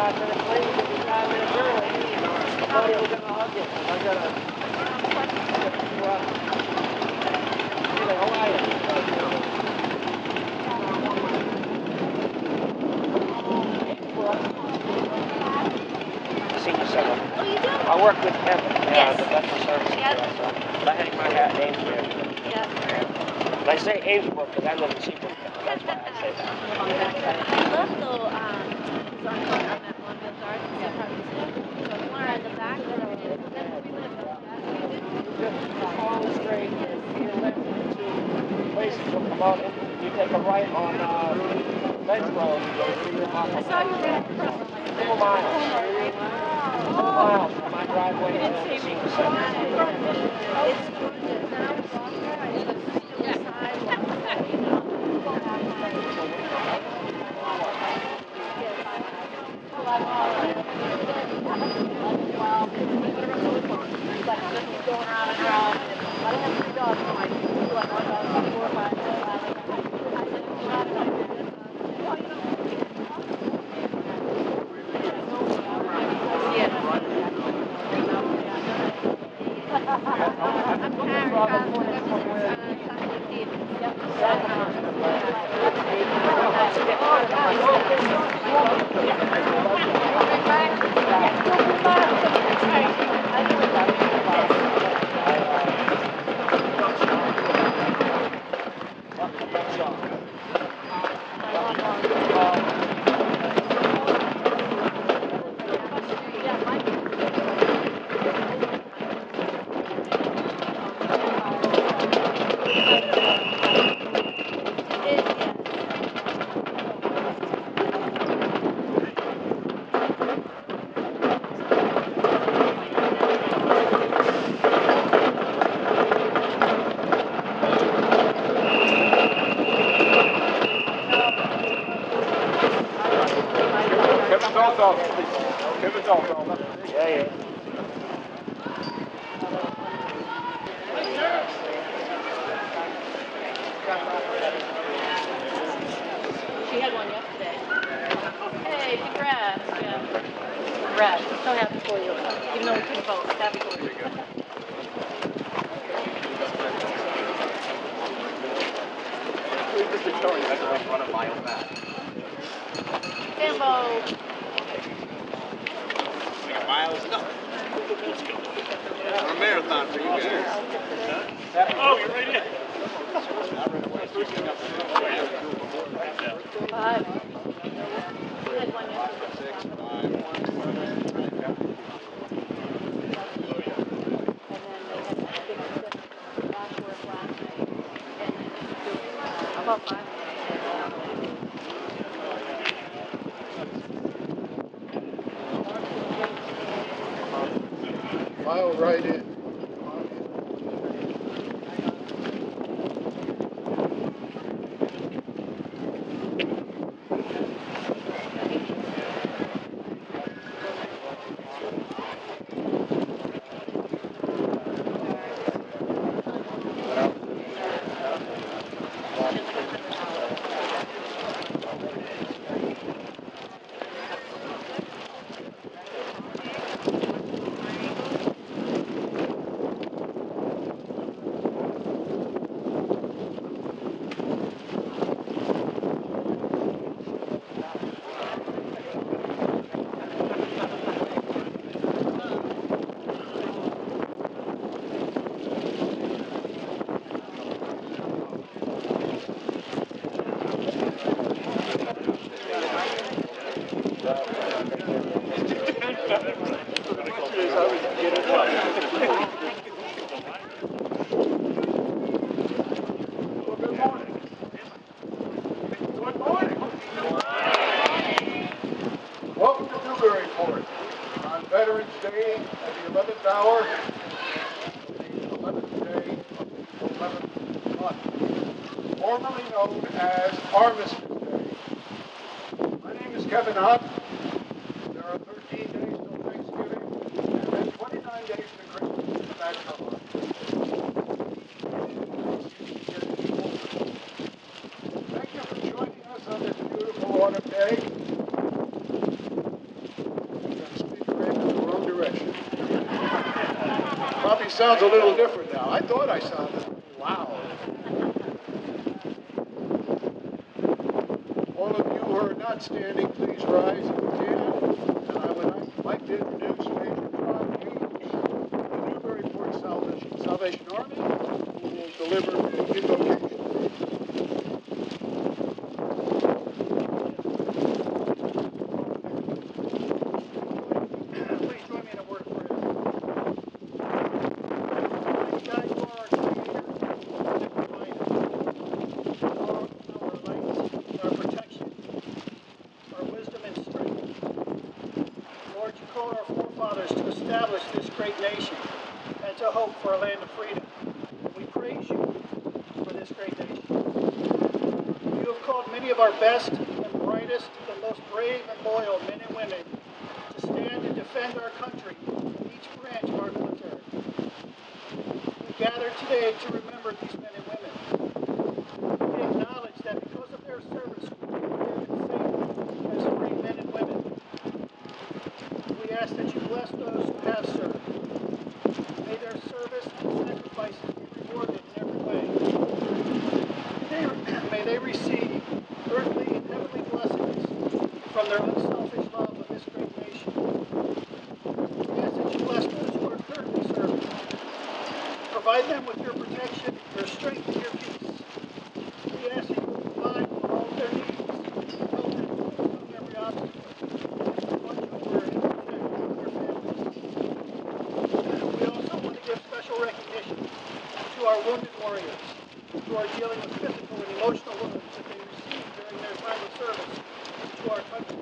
5 minutes late, we'll be 5 minutes early. Buddy, we're going to hug you. I got to... How are you? Senior center. Oh, you do? I work with Kevin. Yes. The veteran services. Yes. So I hang my hat in Amesbury. Yes. And I say Amesbury because I live in Seabrook. That's why I say that. I love though, because I'm at Longville Gardens, so somewhere in the back there it is. That's where we live. Just follow straight, either left into places will come out. You take a right on Ledge Road. I saw you ran across like 4 miles. 4 miles from my driveway to the senior center. it's gorgeous. And I was walking there, I just see the sidewalk, you know. Going around and around. I don't have 3 dogs, so I feel like 1 dog, 4 or 5. Yeah. She had one yesterday. Hey, congrats. Yeah. Congrats. I'm so happy for you. Even though we couldn't vote, I'm happy for you. Sambo. Like a mile is nothing. A marathon for you guys. Oh, you're right in. 5. We had one yesterday. About 5. Mile right in. Welcome to Newburyport on Veterans Day at the 11th hour, the 11th day of the 11th month, formerly known as Armistice Day. My name is Kevin Hutt. There are 13 days till Thanksgiving and then 29 days to Christmas. That's how much. Thank you for joining us on this beautiful autumn day. sounds a little different now. I thought I sounded loud. All of you who are not standing, please rise if you can. And I would like to introduce Major John Hughes, the Newburyport Salvation Army, who will deliver the invocation. Please join me in a word of prayer. God, you are our creator and provider. You are our light, our protection, our wisdom and strength. Lord, you called our forefathers to establish this great nation and to hope for a land of freedom. We praise you for this great nation. You have called many of our best and brightest and most brave and loyal men and women to stand and defend our country in each branch of our military. We gather today to remember these men and women. We acknowledge that because of their service, we live in safety as free men and women. We ask that you bless those who have served. May their service and sacrifices be rewarded in every way. May they receive earthly and heavenly blessings from their unselfish love of this great nation. We ask that you bless those who are currently serving. Provide them with your protection, your strength, and your peace. We ask that you provide for all their needs, help them to overcome every obstacle, and watch over and protect their families. We also want to give special recognition to our wounded warriors who are dealing with physical and emotional wounds that they received during their time of service to our country.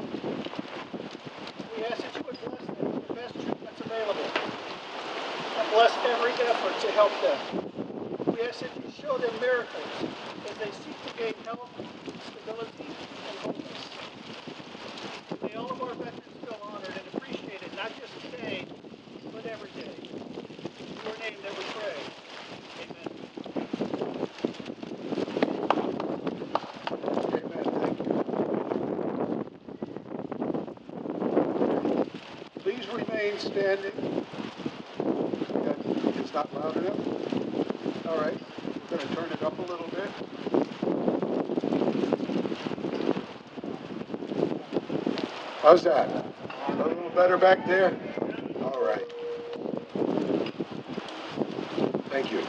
We ask that you would bless them with the best treatments available and bless every effort to help them. We ask that you show them miracles as they seek to gain health, stability, and wholeness. May all of our veterans feel honored and appreciated, not just today, but every day. In your name that we pray. Amen. Please remain standing. It's not loud enough? All right. We're going to turn it up a little bit. How's that? A little better back there? All right. Thank you.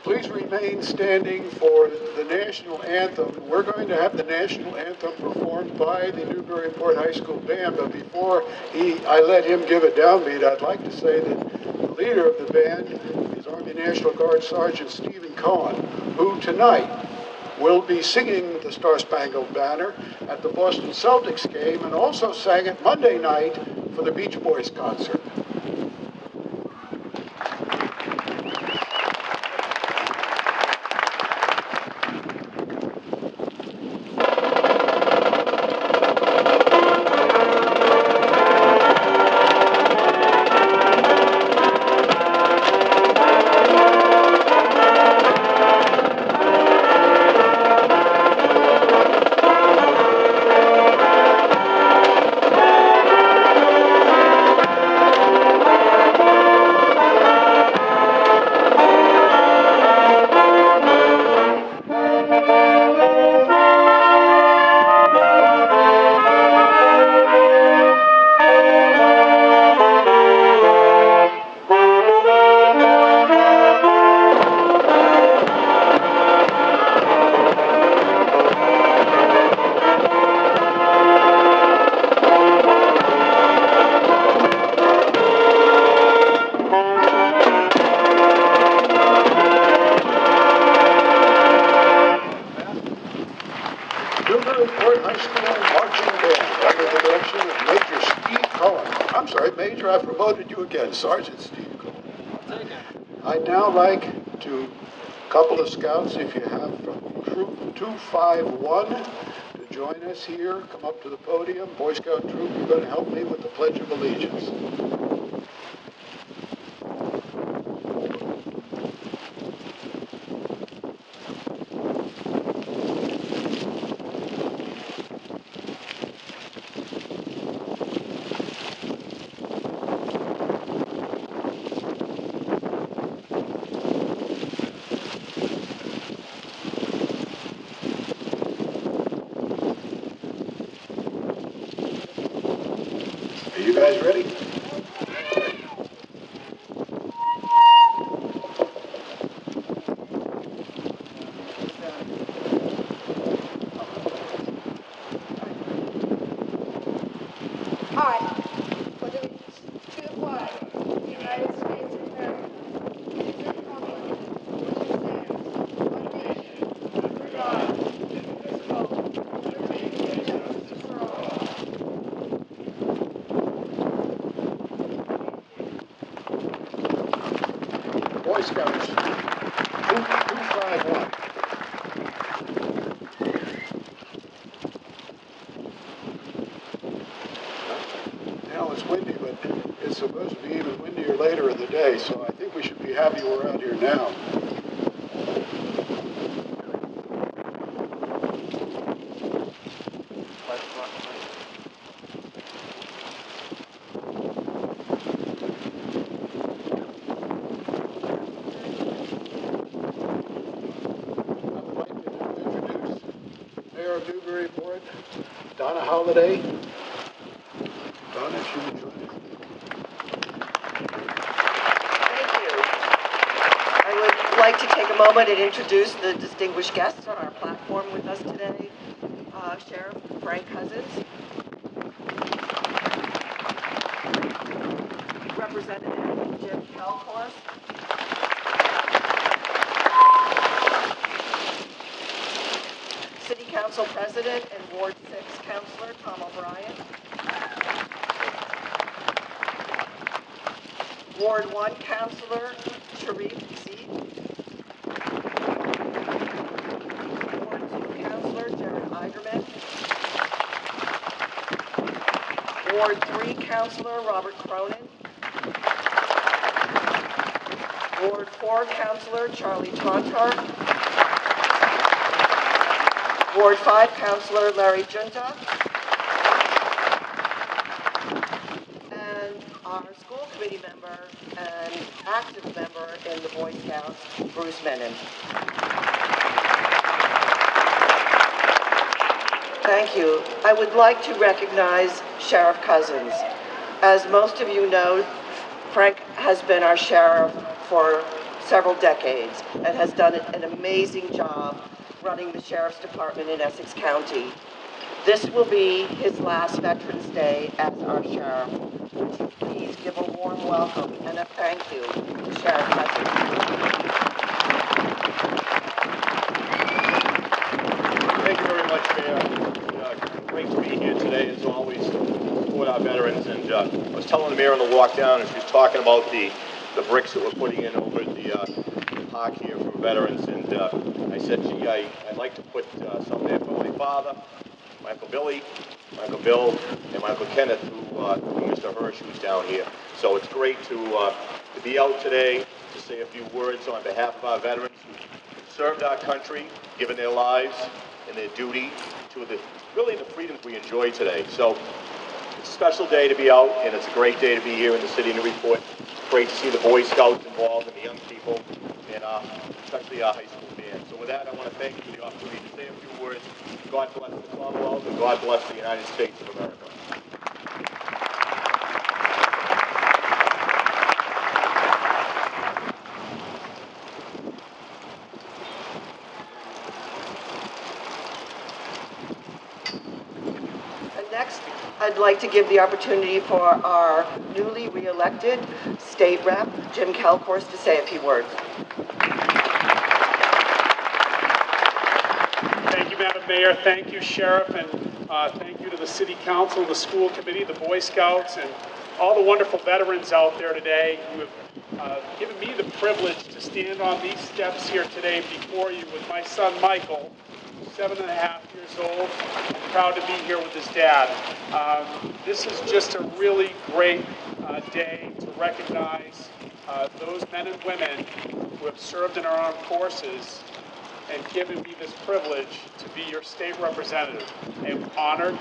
Please remain standing for the national anthem. We're going to have the national anthem performed by the Newburyport High School Band, but before I let him give a downbeat, I'd like to say that the leader of the band is Army National Guard Sergeant Stephen Cohen, who tonight will be singing the Star-Spangled Banner at the Boston Celtics game and also sang it Monday night for the Beach Boys concert. Newburyport High School Marching Band under the direction of Major Steve Cohen. I'm sorry, Major, I promoted you again, Sergeant Steve Cohen. I'd now like to, a couple of scouts, if you have from Troop 251, to join us here. Come up to the podium. Boy Scout Troop, you're going to help me with the Pledge of Allegiance. I pledge allegiance to the flag of the United States of America, and to the republic for which it stands, one nation, under God, indivisible, with liberty and justice for all. Boy Scouts, 251. Now it's windy, but it's supposed to be even windier later in the day, so I think we should be happy we're out here now. I would like to introduce Mayor of Newburyport, Donna Holliday. Donna, if you would join us. Thank you. I would like to take a moment and introduce the distinguished guests on our platform with us today. Sheriff Frank Cousins, Representative Jim Kelkhorst, City Council President and Ward 6 Councilor Tom O'Brien, Ward 1 Councilor Sharif Zeid, Ward 2 Councilor Jared Eigerman, Ward 3 Councilor Robert Cronin, Ward 4 Councilor Charlie Tontar, Ward 5 Councilor Larry Junta, and our school committee member and active member in the Boy Scouts, Bruce Menon. Thank you. I would like to recognize Sheriff Cousins. As most of you know, Frank has been our sheriff for several decades and has done an amazing job running the Sheriff's Department in Essex County. This will be his last Veterans Day as our sheriff. Would you please give a warm welcome and a thank you to Sheriff Cousins. Thank you very much, Mayor. Great to be here today, as always, to support our veterans. And I was telling the mayor on the walk down, and she was talking about the bricks that we're putting in over at the park here for veterans. And I said, gee, I'd like to put some there for my father, my Uncle Billy, my Uncle Bill, and my Uncle Kenneth, who Mr. Hirsch, who's down here. So it's great to be out today to say a few words on behalf of our veterans who served our country, given their lives and their duty to really the freedoms we enjoy today. So it's a special day to be out, and it's a great day to be here in the city of Newburyport. It's great to see the Boy Scouts involved and the young people, and especially our high school band. So with that, I want to thank you for the opportunity to say a few words. God bless the Commonwealth, and God bless the United States of America. Next, I'd like to give the opportunity for our newly re-elected state rep, Jim Kelkhorst, to say a few words. Thank you, Madam Mayor. Thank you, Sheriff, and thank you to the City Council, the school committee, the Boy Scouts, and all the wonderful veterans out there today who have given me the privilege to stand on these steps here today before you with my son, Michael, 7.5 years old. I'm proud to be here with his dad. This is just a really great day to recognize those men and women who have served in our armed forces and given me this privilege to be your state representative. I'm honored,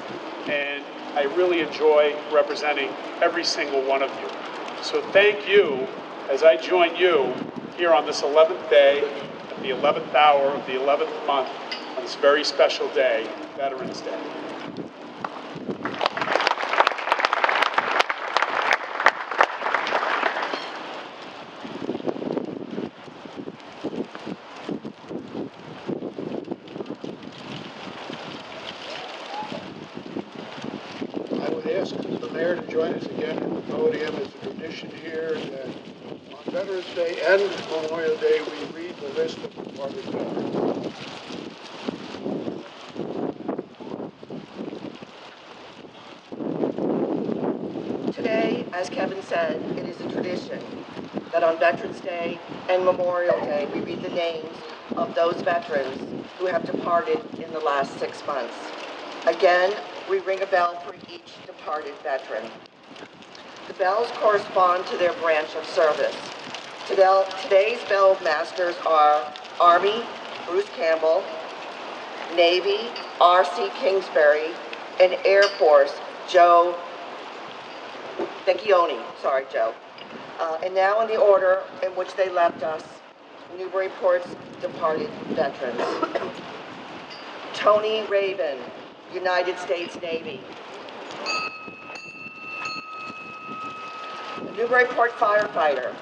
and I really enjoy representing every single one of you. So thank you as I join you here on this 11th day, at the 11th hour of the 11th month, on this very special day, Veterans Day. would ask the mayor to join us again at the podium. It's a tradition here that on Veterans Day and Memorial Day, we read the list of departed veterans. Today, as Kevin said, it is a tradition that on Veterans Day and Memorial Day, we read the names of those veterans who have departed in the last 6 months. Again, we ring a bell for each departed veteran. The bells correspond to their branch of service. Today's bell masters are Army, Bruce Campbell, Navy, R.C. Kingsbury, and Air Force, Joe Vecchione. Sorry, Joe. And now in the order in which they left us, Newburyport's departed veterans. Tony Raven, United States Navy. A Newburyport firefighter.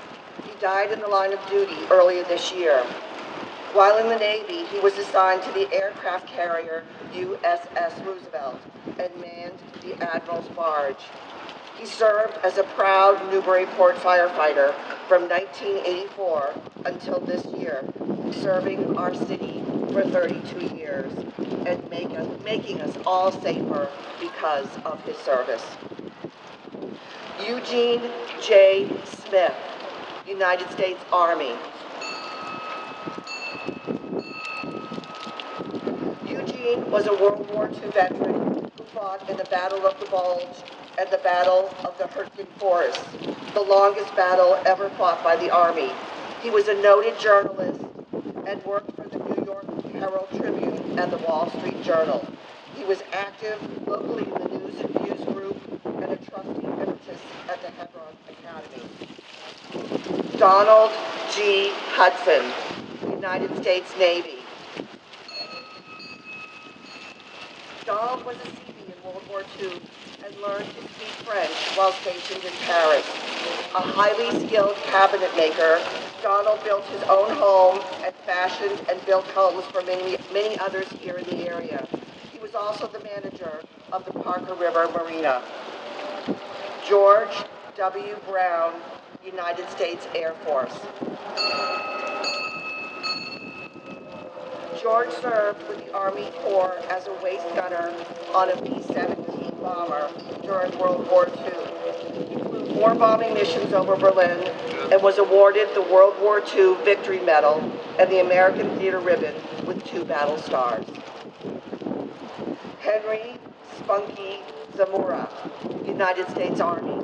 He died in the line of duty earlier this year. While in the Navy, he was assigned to the aircraft carrier USS Roosevelt and manned the Admiral's barge. He served as a proud Newburyport firefighter from 1984 until this year, serving our city for 32 years and making us all safer because of his service. Eugene J. Smith, United States Army. Eugene was a World War II veteran who fought in the Battle of the Bulge and the Battle of the Hurtgen Forest, the longest battle ever fought by the Army. He was a noted journalist and worked for the New York Herald Tribune and the Wall Street Journal. He was active locally in the News and Views group and a trustee emeritus at the Hebron Academy. Donald G. Hudson, United States Navy. Donald was a Seabee in World War II and learned to speak French while stationed in Paris. A highly skilled cabinet maker, Donald built his own home and fashioned and built homes for many others here in the area. He was also the manager of the Parker River Marina. George W. Brown, United States Air Force. George served with the Army Corps as a waist gunner on a B-17 bomber during World War II. He flew 4 bombing missions over Berlin and was awarded the World War II Victory Medal and the American Theater Ribbon with 2 battle stars. Henry Spunky Zamora, United States Army.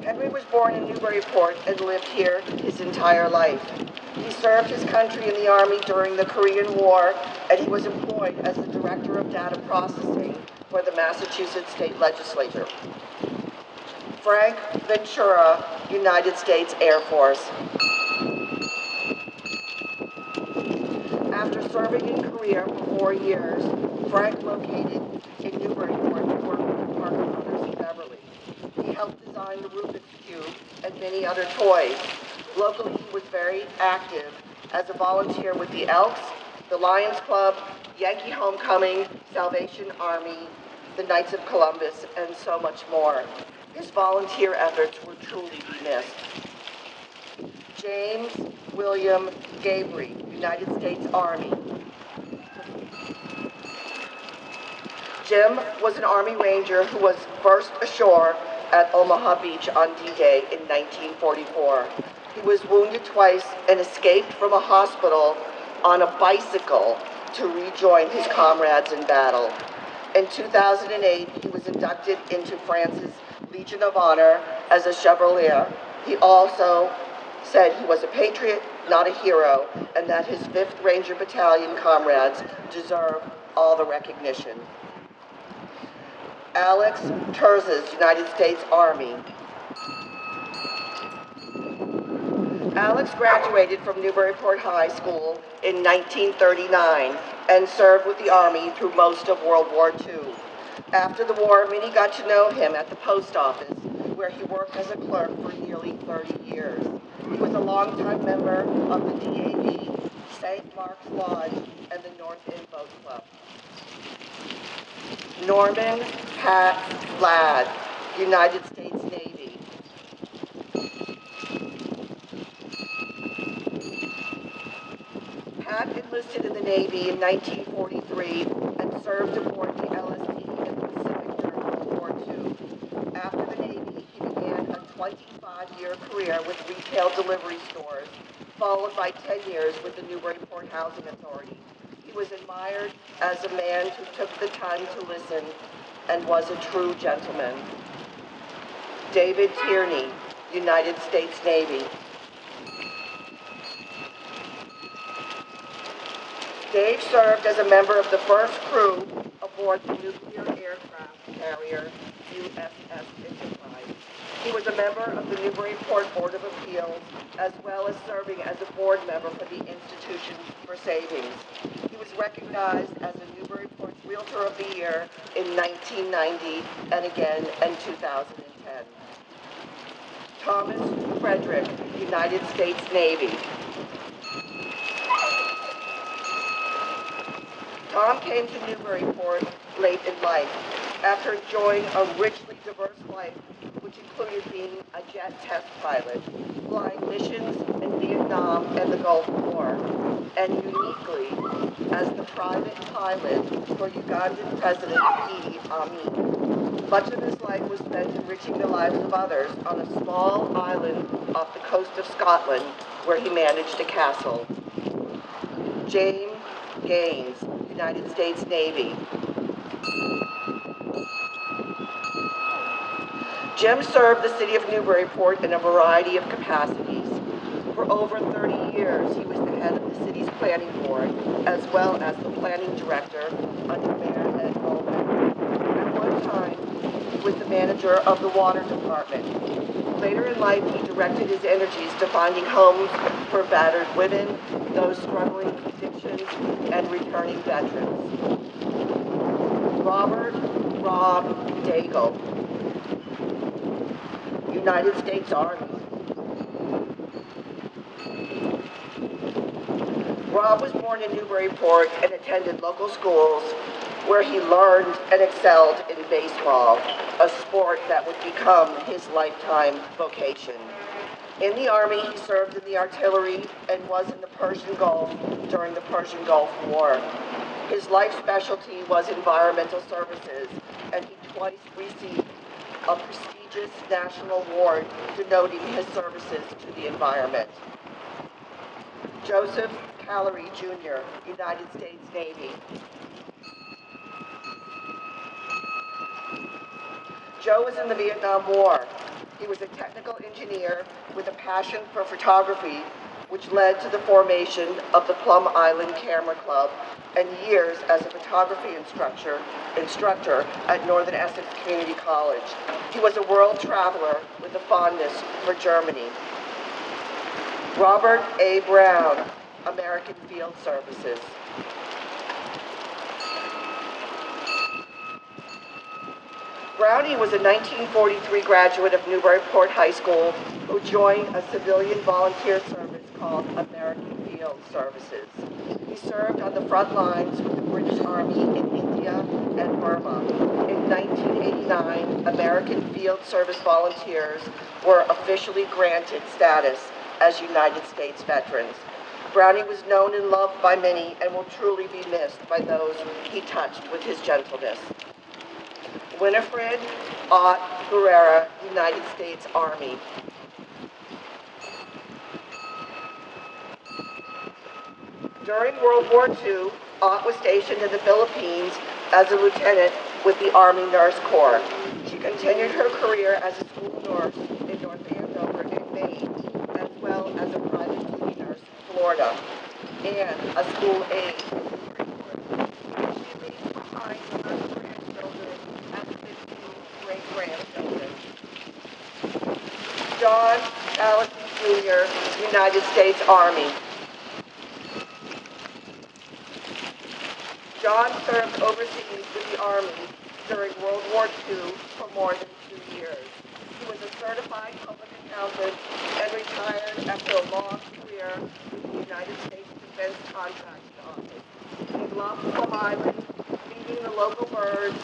Henry was born in Newburyport and lived here his entire life. He served his country in the Army during the Korean War, and he was employed as the Director of Data Processing for the Massachusetts State Legislature. Frank Ventura, United States Air Force. After serving in Korea for 4 years, Frank located in Newburyport to work with the Parker Brothers in Beverly. He helped design the Rubik's Cube and many other toys. Locally, he was very active as a volunteer with the Elks, the Lions Club, Yankee Homecoming, Salvation Army, the Knights of Columbus, and so much more. His volunteer efforts will truly be missed. James William Gabry, United States Army. Jim was an Army Ranger who was first ashore at Omaha Beach on D-Day in 1944. He was wounded twice and escaped from a hospital on a bicycle to rejoin his comrades in battle. In 2008, he was inducted into France's Legion of Honor as a Chevalier. He also said he was a patriot, not a hero, and that his 5th Ranger Battalion comrades deserve all the recognition. Alex Terzes, United States Army. Alex graduated from Newburyport High School in 1939 and served with the Army through most of World War II. After the war, many got to know him at the post office, where he worked as a clerk for nearly 30 years. He was a longtime member of the DAV, St. Mark's Lodge, and the North End Boat Club. Norman Pat Ladd, United States Navy. Pat enlisted in the Navy in 1943 and served aboard the LSD in the Pacific during World War II. After the Navy, he began a 25-year career with retail delivery stores, followed by 10 years with the Newburyport Housing Authority. He was admired as a man who took the time to listen and was a true gentleman. David Tierney, United States Navy. Dave served as a member of the first crew aboard the nuclear aircraft carrier USS Enterprise. He was a member of the Newburyport Board of Appeals, as well as serving as a board member for the Institution for Savings. He was recognized as a Newburyport's Realtor of the Year in 1990 and again in 2010. Thomas Frederick, United States Navy. Tom came to Newburyport late in life after enjoying a richly diverse life, which included being a jet test pilot, flying missions in Vietnam and the Gulf War, and uniquely as the private pilot for Ugandan President Idi Amin. Much of his life was spent enriching the lives of others on a small island off the coast of Scotland, where he managed a castle. James Gaines, United States Navy. Jim served the city of Newburyport in a variety of capacities. For over 30 years, he was the head of the city's planning board, as well as the planning director under Mayor Ed Bowman. At one time, he was the manager of the water department. Later in life, he directed his energies to finding homes for battered women, those struggling with addictions, and returning veterans. Robert Rob Daigle, United States Army. Rob was born in Newburyport and attended local schools where he learned and excelled in baseball, a sport that would become his lifetime vocation. In the Army, he served in the artillery and was in the Persian Gulf during the Persian Gulf War. His life specialty was environmental services, and he twice received a prestigious national award denoting his services to the environment. Joseph Callery, Jr., United States Navy. Joe was in the Vietnam War. He was a technical engineer with a passion for photography, which led to the formation of the Plum Island Camera Club and years as a photography instructor at Northern Essex Community College. He was a world traveler with a fondness for Germany. Robert A. Brown, American Field Services. Brownie was a 1943 graduate of Newburyport High School who joined a civilian volunteer service called American Field Services. He served on the front lines with the British Army in India and Burma. In 1989, American Field Service volunteers were officially granted status as United States veterans. Brownie was known and loved by many and will truly be missed by those he touched with his gentleness. Winifred Ott Guerrera, United States Army. During World War II, Ott was stationed in the Philippines as a lieutenant with the Army Nurse Corps. She continued her career as a school nurse in North Andover and Maine, as well as a private duty nurse in Florida, and a school aide in Newburyport. She leaves behind 11 grandchildren and 15 great-grandchildren. John Allison Jr., United States Army. John served overseas with the Army during World War II for more than 2 years. He was a certified public accountant and retired after a long career with the United States Defense Contracting Office. He loved Plum Island, feeding the local birds,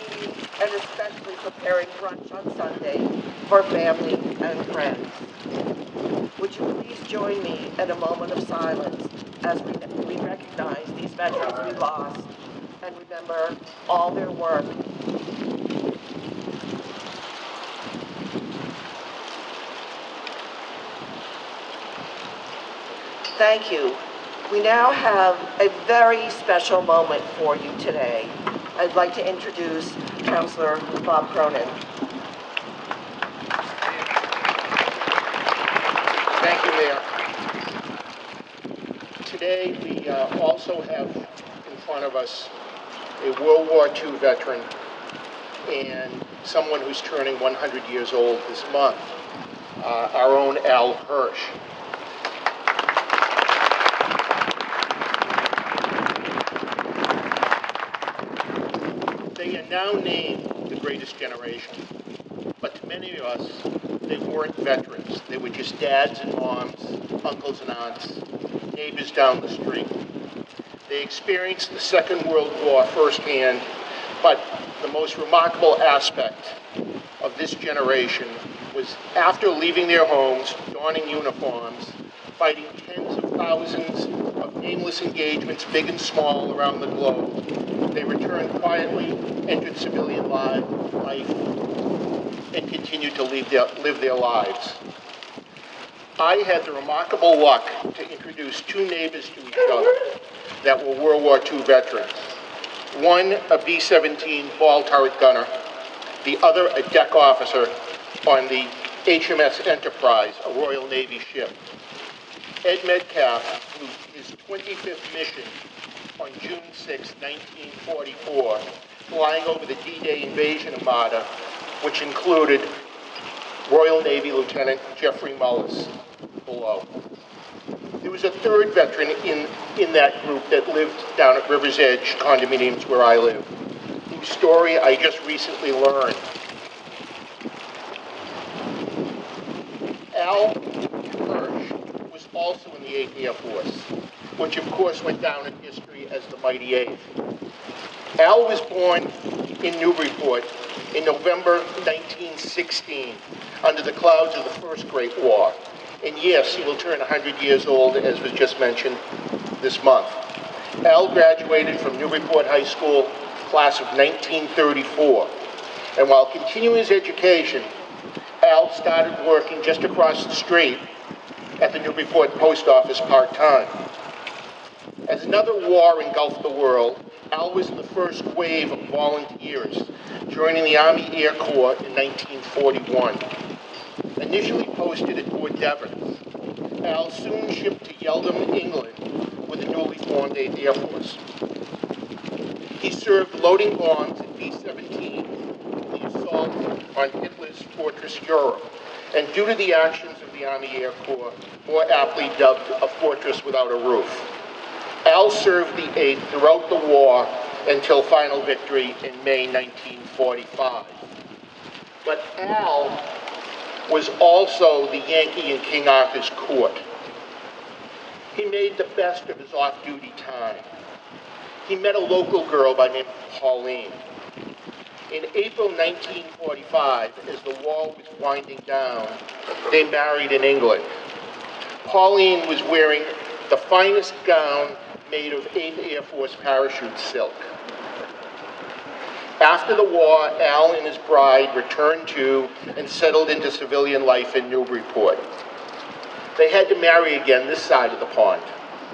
cleaning, and especially preparing brunch on Sunday for family and friends. Would you please join me in a moment of silence as we recognize these veterans we lost and remember all their work. Thank you. We now have a very special moment for you today. I'd like to introduce Councilor Bob Cronin. Thank you, Mayor. Today we also have in front of us a World War II veteran and someone who's turning 100 years old this month, our own Al Hirsch. They are now named the greatest generation, but to many of us, they weren't veterans. They were just dads and moms, uncles and aunts, neighbors down the street. They experienced the Second World War firsthand, but the most remarkable aspect of this generation was after leaving their homes, donning uniforms, fighting tens of thousands of nameless engagements, big and small, around the globe, they returned quietly, entered civilian life, and continued to live their lives. I had the remarkable luck to introduce two neighbors to each other that were World War II veterans. One, a B-17 ball turret gunner, the other, a deck officer on the HMS Enterprise, a Royal Navy ship. Ed Metcalf flew his 25th mission on June 6, 1944, flying over the D-Day invasion armada, which included Royal Navy Lieutenant Jeffrey Mullis below. There was a third veteran in that group that lived down at River's Edge condominiums where I live, whose story I just recently learned. Al Hirsch was also in the 8th Air Force, which of course went down in history as the Mighty Eighth. Al was born in Newburyport in November 1916 under the clouds of the First Great War. And yes, he will turn 100 years old, as was just mentioned, this month. Al graduated from Newburyport High School, class of 1934. And while continuing his education, Al started working just across the street at the Newburyport Post Office part-time. As another war engulfed the world, Al was in the first wave of volunteers, joining the Army Air Corps in 1941. Initially posted at Port Devon, Al soon shipped to Yeldham, England, with the newly formed 8th Air Force. He served loading bombs at B-17, the assault on Hitler's Fortress Europe, and due to the actions of the Army Air Corps, more aptly dubbed a fortress without a roof. Al served the 8th throughout the war until final victory in May 1945. But Al was also the Yankee in King Arthur's court. He made the best of his off-duty time. He met a local girl by the name of Pauline. In April 1945, as the war was winding down, they married in England. Pauline was wearing the finest gown made of 8th Air Force parachute silk. After the war, Al and his bride returned to and settled into civilian life in Newburyport. They had to marry again this side of the pond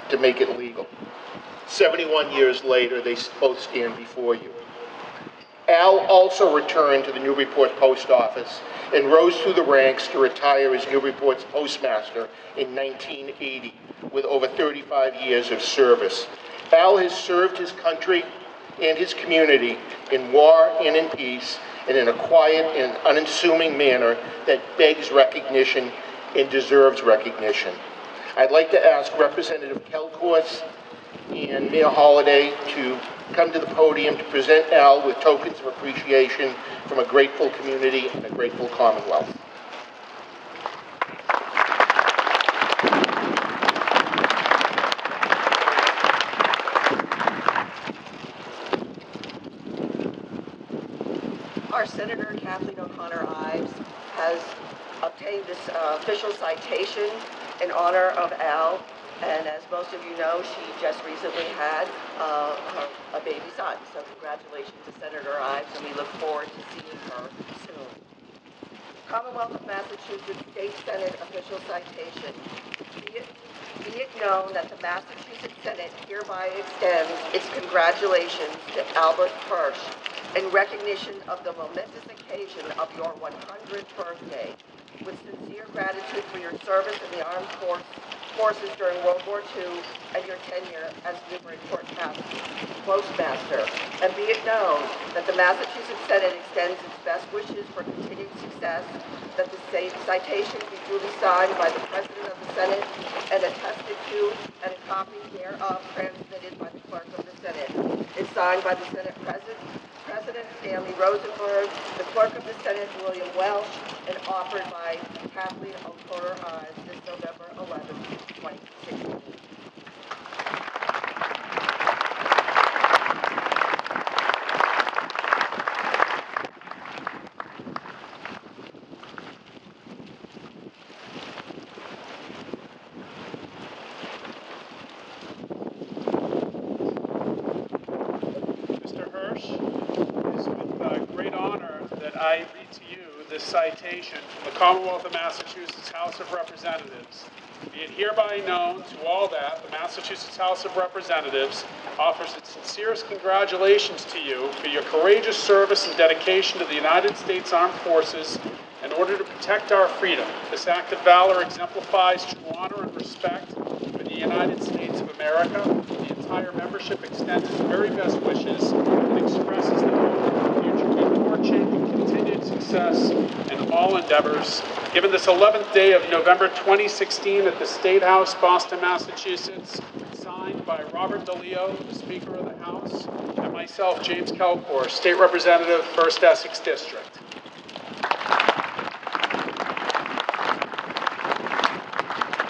to make it legal. 71 years later, they both stand before you. Al also returned to the Newburyport Post Office and rose through the ranks to retire as Newburyport's postmaster in 1980 with over 35 years of service. Al has served his country and his community in war and in peace, and in a quiet and unassuming manner that begs recognition and deserves recognition. I'd like to ask Representative Kelcourse and Mayor Holliday to come to the podium to present Al with tokens of appreciation from a grateful community and a grateful Commonwealth. our Senator Kathleen O'Connor Ives has obtained this official citation in honor of Al. And as most of you know, she just recently had a baby son. So congratulations to Senator Ives, and we look forward to seeing her soon. Commonwealth of Massachusetts State Senate official citation. Be it known that the Massachusetts Senate hereby extends its congratulations to Albert Hirsch in recognition of the momentous occasion of your 100th birthday. With sincere gratitude for your service in the armed forces during World War II and your tenure as Newburyport Postmaster. And be it known that the Massachusetts Senate extends its best wishes for continued success, that the citation be duly signed by the President of the Senate and attested to, and a copy thereof transmitted by the Clerk of the Senate. It's signed by the Senate President Stanley Rosenberg, the Clerk of the Senate William Welsh, and offered by Kathleen O'Connor Ives this November 11, 2016. Mr. Hirsch, it is with great honor that I read to you this citation from the Commonwealth of Massachusetts House of Representatives. Be it hereby known to all that the Massachusetts House of Representatives offers its sincerest congratulations to you for your courageous service and dedication to the United States Armed Forces in order to protect our freedom. This act of valor exemplifies true honor and respect for the United States of America. The entire membership extends its very best wishes and expresses the hope that the future be fortune and continued success in all endeavors. Given this 11th day of November 2016 at the State House, Boston, Massachusetts, signed by Robert DeLeo, the Speaker of the House, and myself, James Kelcourt, State Representative, 1st Essex District.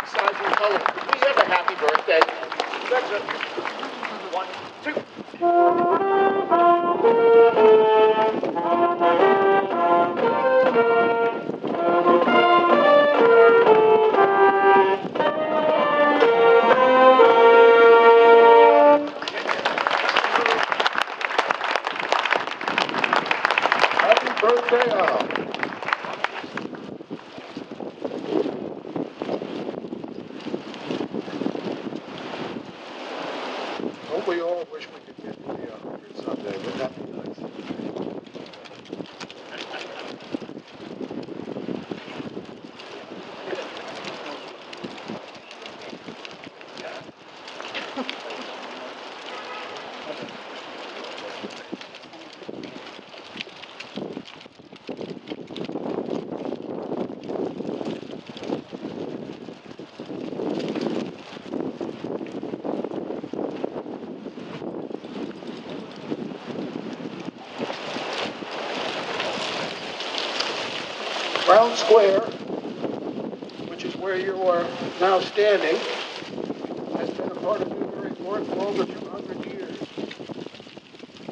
Sergeant Cullen, could we have a happy birthday? That's it. 1, 2. Happy birthday, Al. Don't we all wish we could get to be 100 someday? Wouldn't that be nice? Brown Square, which is where you are now standing, has been a part of Newburyport for over 200 years.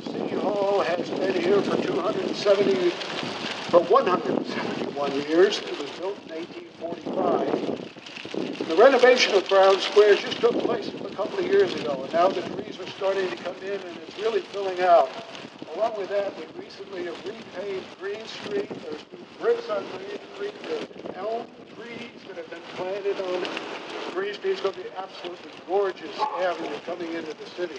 City Hall has been here for 171 years. It was built in 1845. The renovation of Brown Square just took place a couple of years ago, and now the trees are starting to come in, and it's really filling out. Along with that, we recently have repaved Green Street. There's new bricks on Green Street. There's elm trees that have been planted on Green Street. It's going to be absolutely gorgeous avenue coming into the city.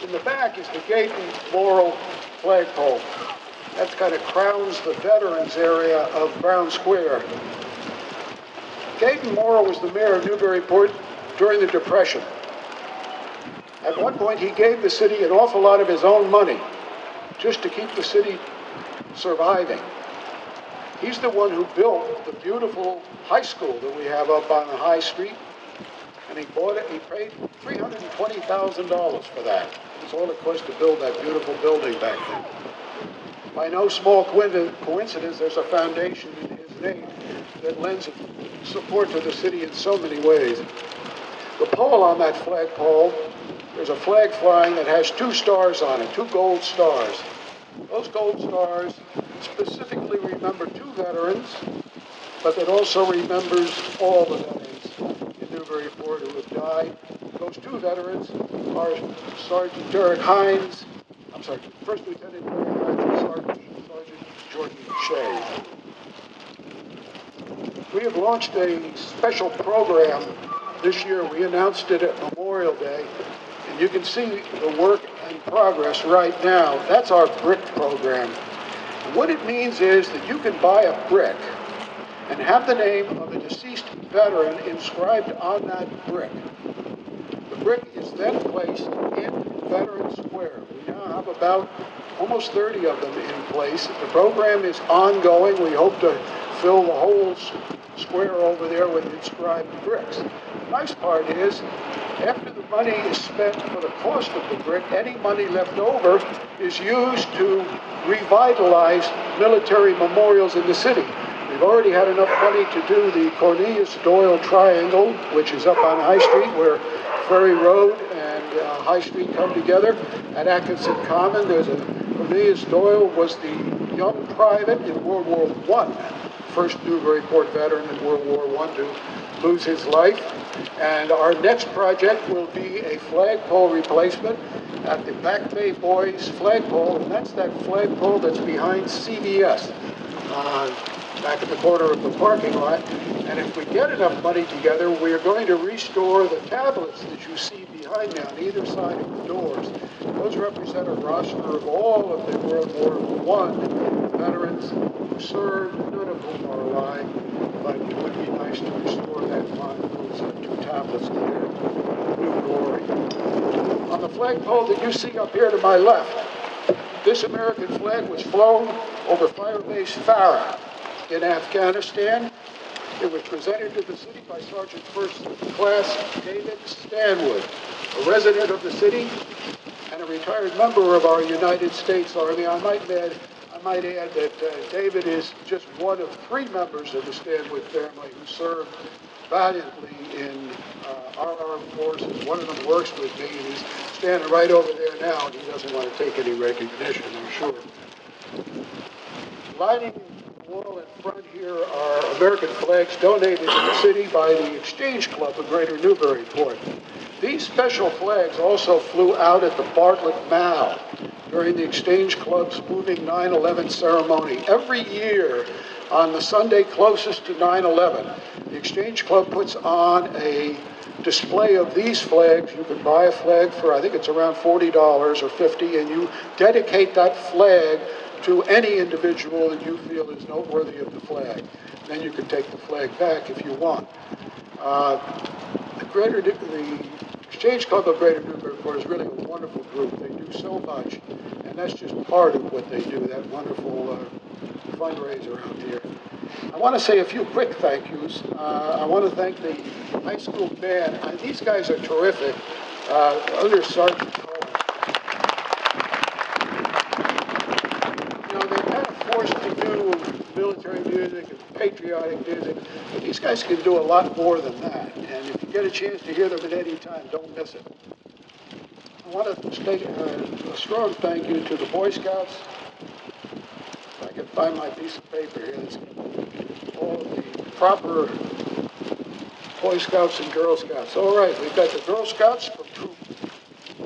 In the back is the Gayton Laurel flagpole. That kind of crowns the veterans area of Brown Square. Gayton Morrow was the mayor of Newburyport during the Depression. At one point, he gave the city an awful lot of his own money just to keep the city surviving. He's the one who built the beautiful high school that we have up on the High Street, and he bought it. He paid $320,000 for that. It's all it cost to build that beautiful building back then. By no small coincidence, there's a foundation in his name that lends support to the city in so many ways. The pole on that flagpole, there's a flag flying that has 2 stars on it, 2 gold stars. Those gold stars specifically remember 2 veterans, but it also remembers all the veterans in Newburyport who have died. Those 2 veterans are Sergeant Derek Hines, First Lieutenant Derek Hines and Sergeant Jordan Shea. We have launched a special program this year. We announced it at Memorial Day, and you can see the work in progress right now. That's our brick program. And what it means is that you can buy a brick and have the name of a deceased veteran inscribed on that brick. The brick is then placed in Veteran Square. We now have about almost 30 of them in place. The program is ongoing. We hope to fill the whole square over there with inscribed bricks. The nice part is, after the money is spent for the cost of the brick, any money left over is used to revitalize military memorials in the city. We've already had enough money to do the Cornelius Doyle Triangle, which is up on High Street, where Ferry Road and High Street come together. At Atkinson Common, there's a Cornelius Doyle was the young private in World War I, first Newburyport veteran in World War I to lose his life. And our next project will be a flagpole replacement at the Back Bay Boys flagpole, and that's that flagpole that's behind CVS, back at the corner of the parking lot. And if we get enough money together, we are going to restore the tablets that you see behind me on either side of the doors. Those represent a roster of all of the World War I veterans who served, none of whom are alive, but it would be nice to restore that fund, those 2 tablets to their new glory. On the flagpole that you see up here to my left, this American flag was flown over Fire Base Farah in Afghanistan. It was presented to the city by Sergeant First Class David Stanwood, a resident of the city and a retired member of our United States Army. I might add that David is just one of 3 members of the Stanwood family who served valiantly in our armed forces. One of them works with me, and he's standing right over there now, and he doesn't want to take any recognition, I'm sure. Lining the wall in front here are American flags donated to the city by the Exchange Club of Greater Newburyport. These special flags also flew out at the Bartlett Mall during the Exchange Club's moving 9/11 ceremony. Every year on the Sunday closest to 9/11, the Exchange Club puts on a display of these flags. You can buy a flag for, I think it's around $40 or $50, and you dedicate that flag to any individual that you feel is noteworthy of the flag. And then you can take the flag back if you want. The Exchange Club of Greater Newburyport is really a wonderful group. They do so much, and that's just part of what they do, that wonderful fundraiser out here. I want to say a few quick thank yous. I want to thank the high school band. These guys are terrific. Under Sergeant Cohen. You know, they're kind of forced to do military music and patriotic music, but these guys can do a lot more than that. And if you get a chance to hear them at any time, don't miss it. I want to state a strong thank you to the Boy Scouts. If I can find my piece of paper here, it's all of the proper Boy Scouts and Girl Scouts. All right, we've got the Girl Scouts from Troop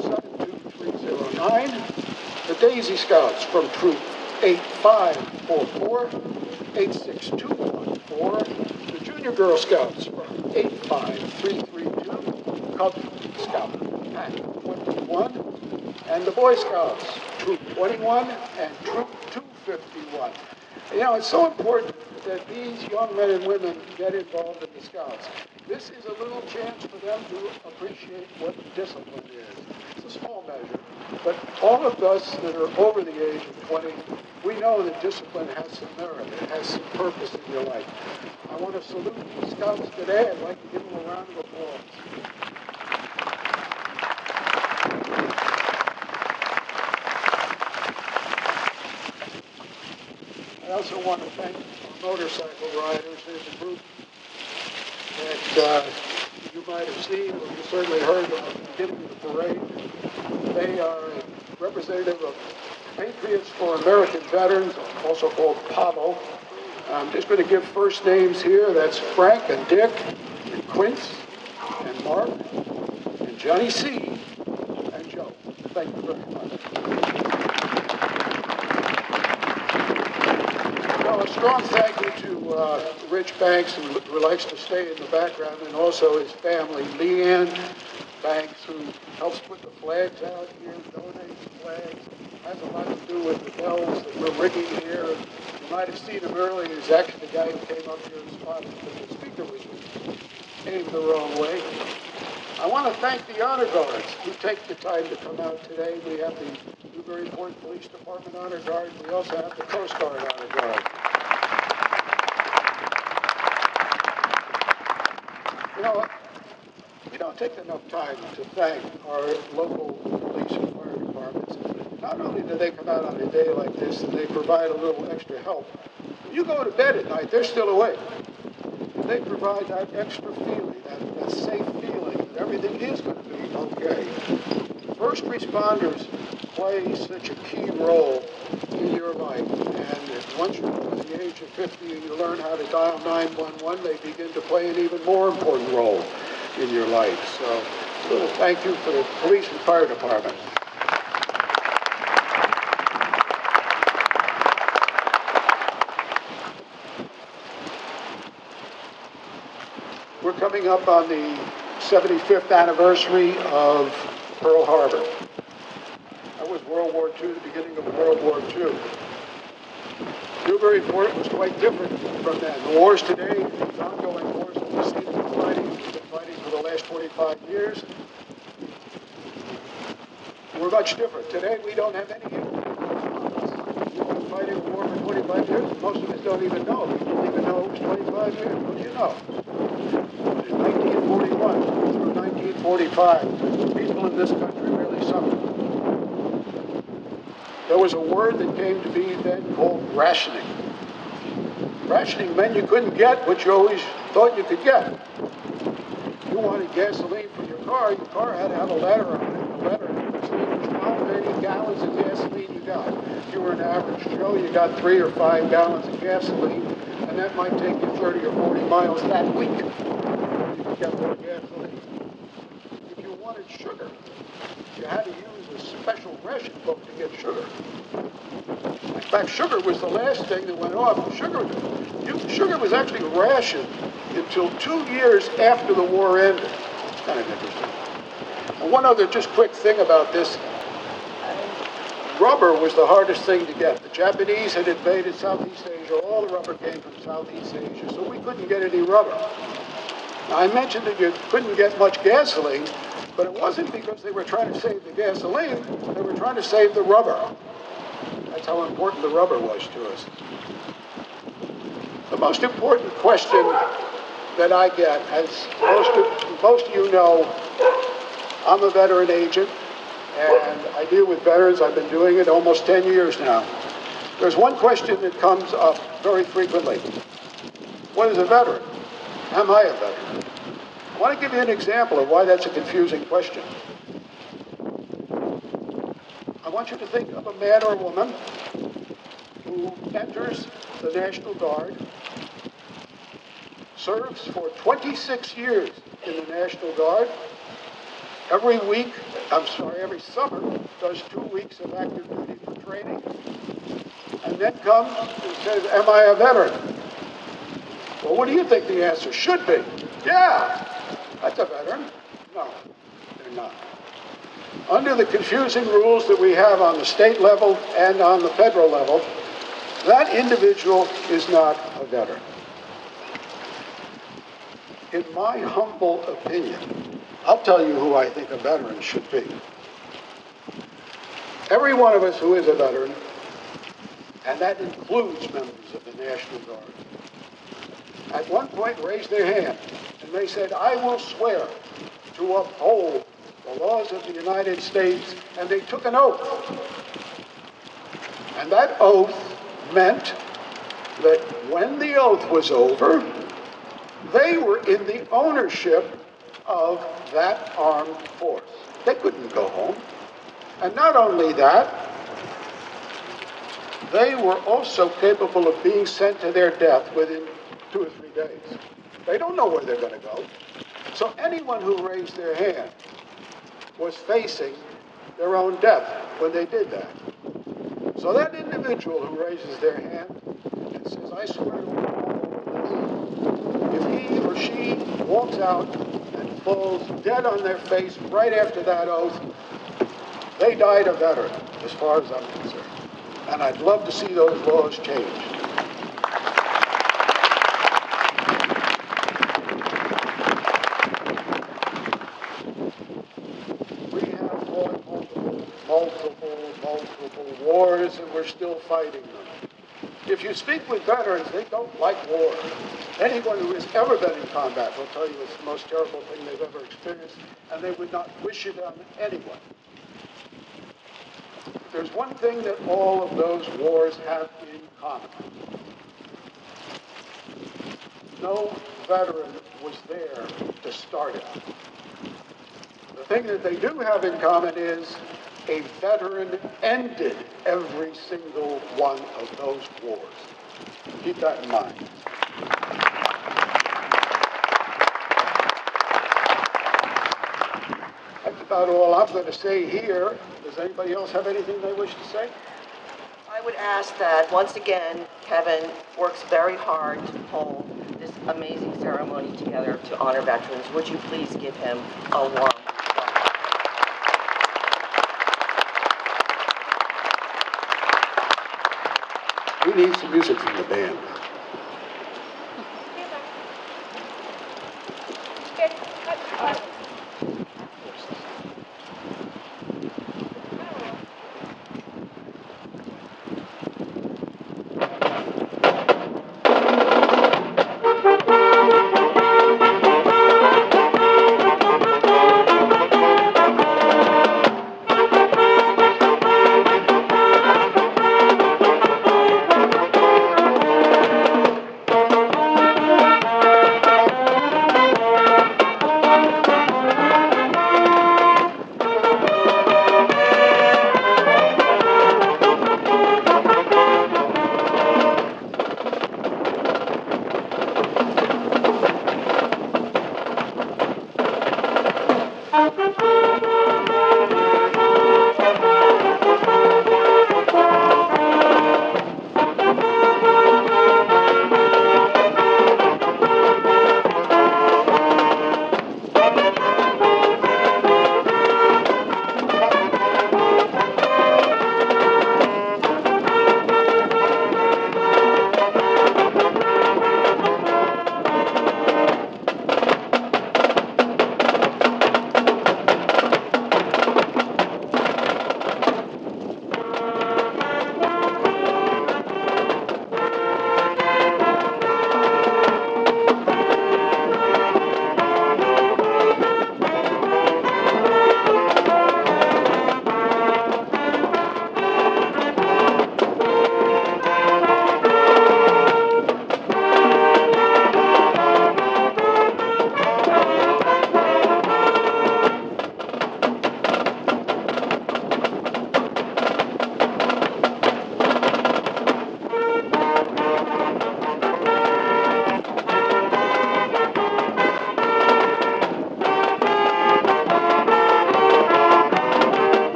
72309, the Daisy Scouts from Troop 8544, 86214, the Junior Girl Scouts from 85332, Cub Scout Pack 21, and the Boy Scouts, Troop 21 and Troop 251. You know, it's so important that these young men and women get involved in the Scouts. This is a little chance for them to appreciate what discipline is. It's a small measure, but all of us that are over the age of 20, we know that discipline has some merit. It has some purpose in your life. I want to salute the Scouts today. I'd like to give them a round of applause. I also want to thank our motorcycle riders. There's a group that you might have seen, or you certainly heard at the beginning of the parade. They are representative of Patriots for American Veterans, also called PAVO. I'm just going to give first names here. That's Frank and Dick and Quince and Mark and Johnny C. and Joe. Thank you very much. Well, a strong thank you to Rich Banks, who likes to stay in the background, and also his family, Leanne Banks, who helps put the flags out here, donates the flags, has a lot to do with the bells that we're rigging here. You might have seen him earlier. He's actually the guy who came up here and spotted because the speaker was aimed the wrong way. I want to thank the Honor Guards who take the time to come out today. We have the Newburyport Police Department Honor Guard. We also have the Coast Guard Honor Guard. You know, we don't take enough time to thank our local police and fire departments. Not only do they come out on a day like this and they provide a little extra help, when you go to bed at night, they're still awake. They provide that extra feeling, that safe feeling that everything is going to be okay. First responders play such a key role in your life, and once you're over the age of 50 and you learn how to dial 911, they begin to play an even more important role in your life. So, a little thank you for the police and fire department. We're coming up on the 75th anniversary of Pearl Harbor. That was World War II, the beginning of World War II. Newburyport was quite different from then. The wars today, these ongoing wars that we see them fighting, we've been fighting for the last 25 years, we're much different. Today we don't have any youth. We've been fighting a war for 25 years. Most of us don't even know. We don't even know it was 25 years. What do you know? In 1941 through 1945, people in this country really suffered. There was a word that came to be then called rationing. Rationing meant you couldn't get what you always thought you could get. If you wanted gasoline for your car had to have a letter on it. The letter was how many gallons of gasoline you got. If you were an average Joe, you got 3 or 5 gallons of gasoline, and that might take you 30 or 40 miles that week. You could get more gasoline. If you wanted sugar, you had to use a special ration book to get sugar. In fact, sugar was the last thing that went off. Sugar was actually rationed until 2 years after the war ended. Kind of interesting. And one other just quick thing about this. Rubber was the hardest thing to get. The Japanese had invaded Southeast Asia. All the rubber came from Southeast Asia, so we couldn't get any rubber. Now, I mentioned that you couldn't get much gasoline, but it wasn't because they were trying to save the gasoline. They were trying to save the rubber. That's how important the rubber was to us. The most important question that I get, as most of you know, I'm a veteran agent, and I deal with veterans. I've been doing it almost 10 years now. There's one question that comes up very frequently. What is a veteran? Am I a veteran? I want to give you an example of why that's a confusing question. I want you to think of a man or a woman who enters the National Guard, serves for 26 years in the National Guard, every summer does 2 weeks of active duty for training, and then comes and says, am I a veteran? Well, what do you think the answer should be? Yeah, that's a veteran. No, they're not. Under the confusing rules that we have on the state level and on the federal level, that individual is not a veteran. In my humble opinion, I'll tell you who I think a veteran should be. Every one of us who is a veteran, and that includes members of the National Guard, at one point raised their hand and they said, I will swear to uphold the laws of the United States, and they took an oath. And that oath meant that when the oath was over, they were in the ownership of that armed force. They couldn't go home. And not only that, they were also capable of being sent to their death within 2 or 3 days. They don't know where they're going to go. So anyone who raised their hand was facing their own death when they did that. So that individual who raises their hand and says, I swear to God, if he or she walks out and falls dead on their face right after that oath, they died a veteran, as far as I'm concerned. And I'd love to see those laws changed. We have fought multiple wars, and we're still fighting them. If you speak with veterans, they don't like war. Anyone who has ever been in combat will tell you it's the most terrible thing they've ever experienced, and they would not wish it on anyone. There's one thing that all of those wars have in common. No veteran was there to start it. The thing that they do have in common is a veteran ended every single one of those wars. Keep that in mind. That's about all I'm going to say here. Does anybody else have anything they wish to say? I would ask that, once again, Kevin works very hard to pull this amazing ceremony together to honor veterans. Would you please give him a warm welcome? We need some music from the band.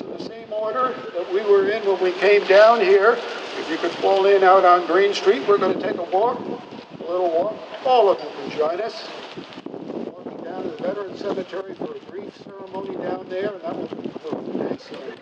the same order that we were in when we came down here. If you could fall in out on Green Street, we're going to take a walk, a little walk. All of you can join us. Walking down to the Veterans Cemetery for a brief ceremony down there, and that will conclude. Excellent.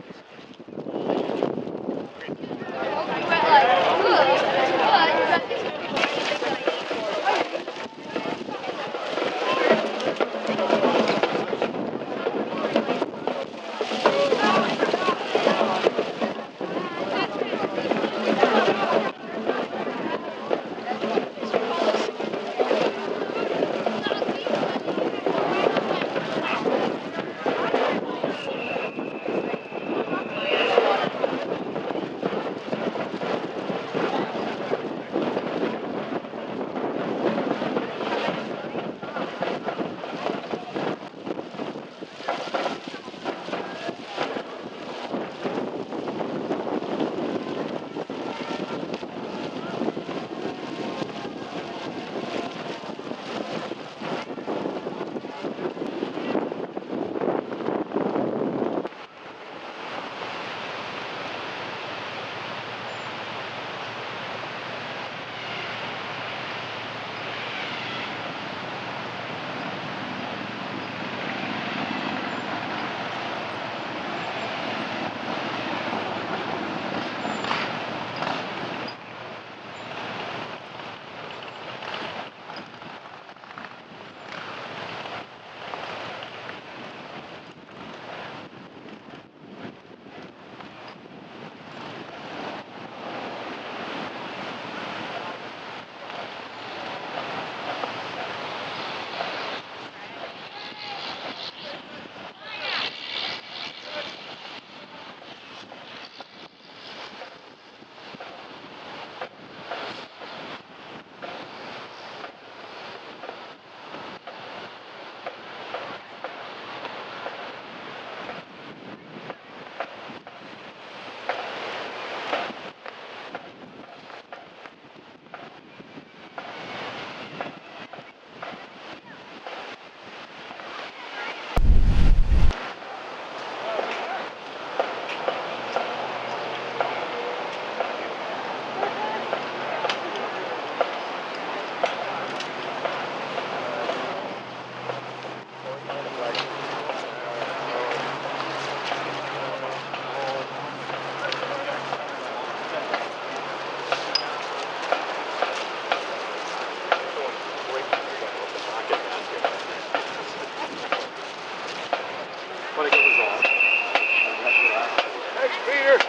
Thanks, Peter.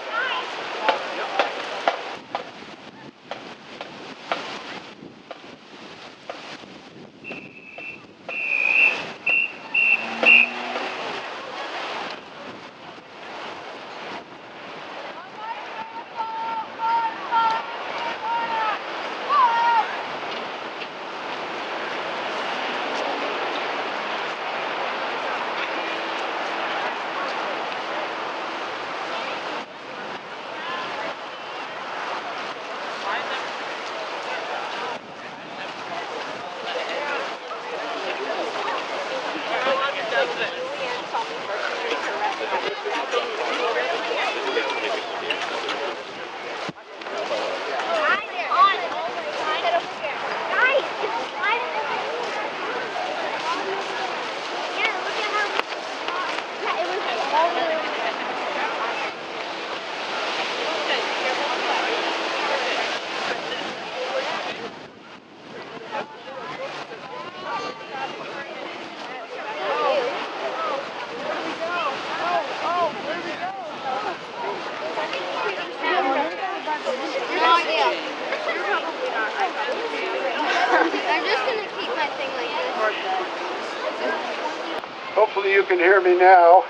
Hopefully you can hear me now.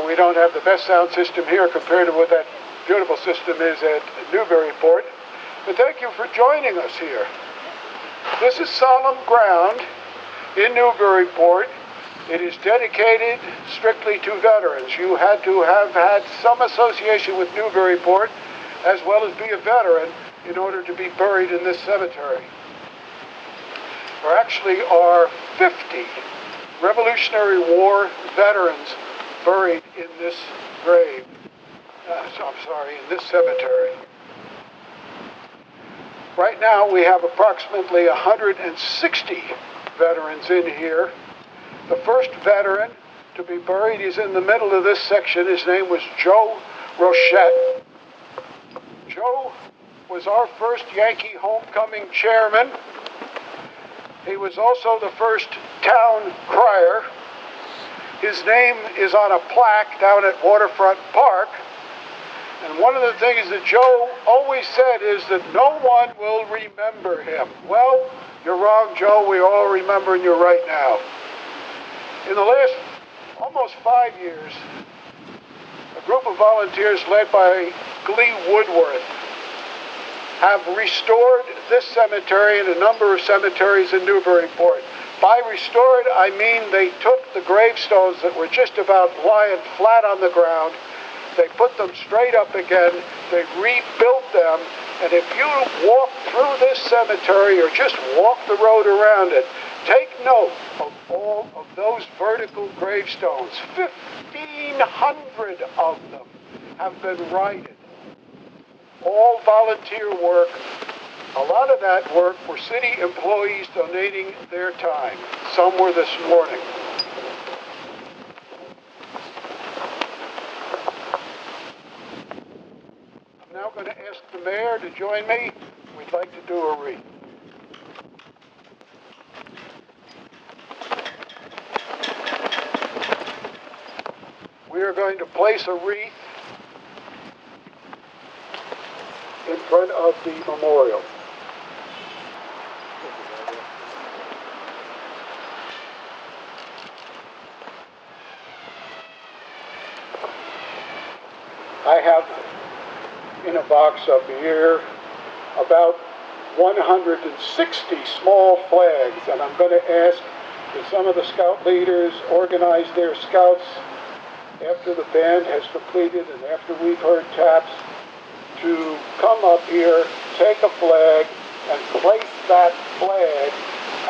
We don't have the best sound system here compared to what that beautiful system is at Newburyport. But thank you for joining us here. This is solemn ground in Newburyport. It is dedicated strictly to veterans. You had to have had some association with Newburyport as well as be a veteran in order to be buried in this cemetery. There actually are 50 Revolutionary War veterans buried in this grave. In this cemetery. Right now we have approximately 160 veterans in here. The first veteran to be buried is in the middle of this section. His name was Joe Rochette. Joe was our first Yankee homecoming chairman. He was also the first town crier. His name is on a plaque down at Waterfront Park. And one of the things that Joe always said is that no one will remember him. Well, you're wrong, Joe. We're all remembering you right now. In the last almost 5 years, a group of volunteers led by Glee Woodworth have restored this cemetery and a number of cemeteries in Newburyport. By restored, I mean they took the gravestones that were just about lying flat on the ground. They put them straight up again, they rebuilt them, and if you walk through this cemetery or just walk the road around it, take note of all of those vertical gravestones. 1,500 of them have been righted. All volunteer work. A lot of that work were city employees donating their time. Some were this morning. I'm now going to ask the mayor to join me. We'd like to do a wreath. We are going to place a wreath in front of the memorial. I have in a box up here about 160 small flags, and I'm going to ask that some of the scout leaders organize their scouts after the band has completed and after we've heard taps to come up here, take a flag, and place that flag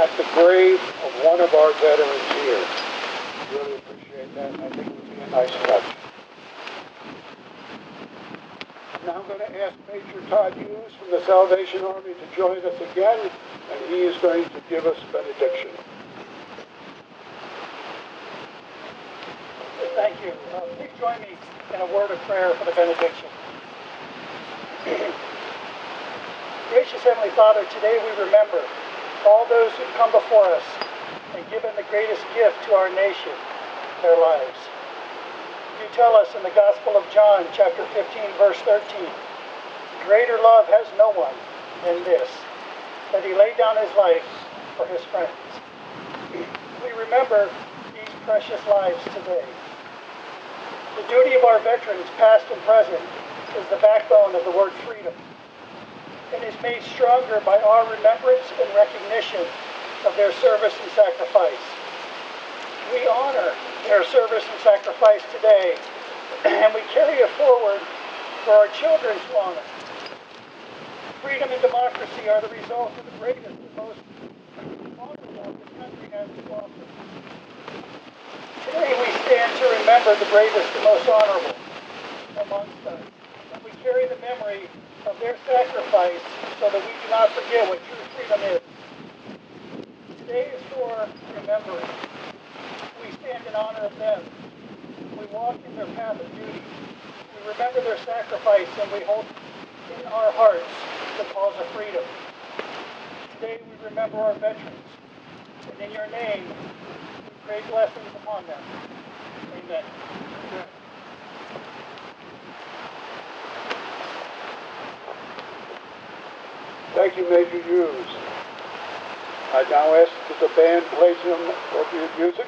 at the grave of one of our veterans here. Really appreciate that, and I think it would be a nice touch. Now I'm going to ask Major Todd Hughes from the Salvation Army to join us again, and he is going to give us benediction. Thank you. Please join me in a word of prayer for the benediction. Gracious Heavenly Father, today we remember all those who've come before us and given the greatest gift to our nation, their lives. You tell us in the Gospel of John, chapter 15, verse 13, greater love has no one than this, that he laid down his life for his friends. We remember these precious lives today. The duty of our veterans, past and present, is the backbone of the word freedom, and is made stronger by our remembrance and recognition of their service and sacrifice. We honor their service and sacrifice today, and we carry it forward for our children to honor. Freedom and democracy are the result of the greatest and most honorable this country has to offer. Today we stand to remember the bravest and most honorable amongst us, and we carry the memory of their sacrifice so that we do not forget what true freedom is. Today is for remembering. We stand in honor of them. We walk in their path of duty. We remember their sacrifice, and we hold in our hearts the cause of freedom. Today we remember our veterans, and in your name we pray blessings upon them. Amen. Thank you, Major Hughes. I now ask that the band play some appropriate music.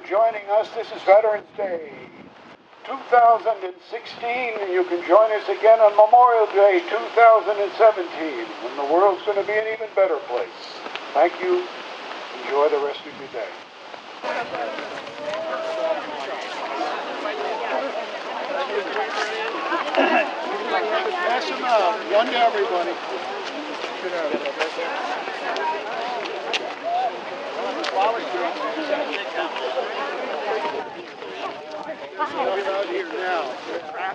joining us. This is Veterans Day 2016, and you can join us again on Memorial Day 2017, when the world's going to be an even better place. Thank you. Enjoy the rest of your day. Pass them out. One to everybody. Out here now.